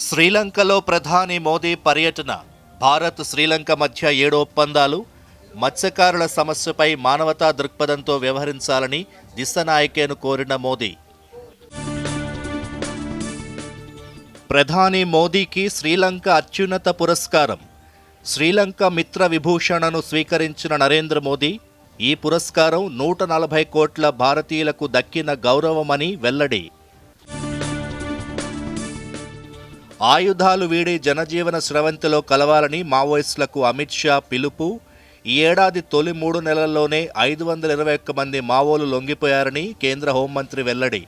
శ్రీలంకలో ప్రధాని మోదీ పర్యటన. భారత్ శ్రీలంక మధ్య 7 ఒప్పందాలు. మత్స్యకారుల సమస్యపై మానవతా దృక్పథంతో వ్యవహరించాలని దిశనాయకేను కోరిన మోదీ. ప్రధాని మోదీకి శ్రీలంక అత్యున్నత పురస్కారం. శ్రీలంక మిత్ర విభూషణను స్వీకరించిన నరేంద్ర మోదీ ఈ పురస్కారం 140 కోట్ల భారతీయులకు దక్కిన గౌరవమని వెల్లడి. ఆయుధాలు వీడి జనజీవన స్రవంతిలో కలవాలని మావోయిస్టులకు అమిత్ షా పిలుపు. ఈ ఏడాది తొలి 3 నెలల్లోనే 521 మంది మావోలు లొంగిపోయారని కేంద్ర హోంమంత్రి వెల్లడి.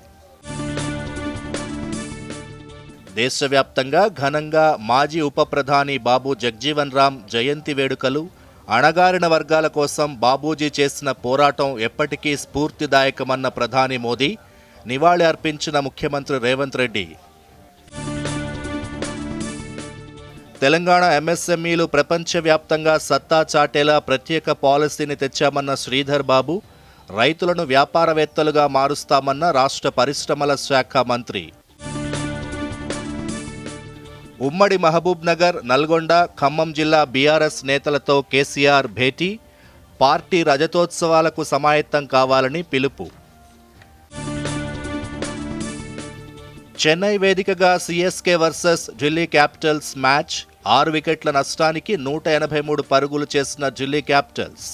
దేశవ్యాప్తంగా ఘనంగా మాజీ ఉప ప్రధాని బాబు జగ్జీవన్ రామ్ జయంతి వేడుకలు. అణగారిన వర్గాల కోసం బాబూజీ చేసిన పోరాటం ఎప్పటికీ స్ఫూర్తిదాయకమన్న ప్రధాని మోదీ. నివాళి అర్పించిన ముఖ్యమంత్రి రేవంత్ రెడ్డి. తెలంగాణ ఎంఎస్ఎంఈలు ప్రపంచవ్యాప్తంగా సత్తా చాటేలా ప్రత్యేక పాలసీని తెచ్చామన్న శ్రీధర్ బాబు. రైతులను వ్యాపారవేత్తలుగా మారుస్తామన్న రాష్ట్ర పరిశ్రమల శాఖ మంత్రి. ఉమ్మడి మహబూబ్ నగర్, నల్గొండ, ఖమ్మం జిల్లా బీఆర్ఎస్ నేతలతో కేసీఆర్ భేటీ. పార్టీ రజతోత్సవాలకు సమాయత్తం కావాలని పిలుపు. చెన్నై వేదికగా CSK versus Delhi Capitals match. 6 వికెట్ల నష్టానికి 183 పరుగులు చేసిన ఢిల్లీ క్యాపిటల్స్.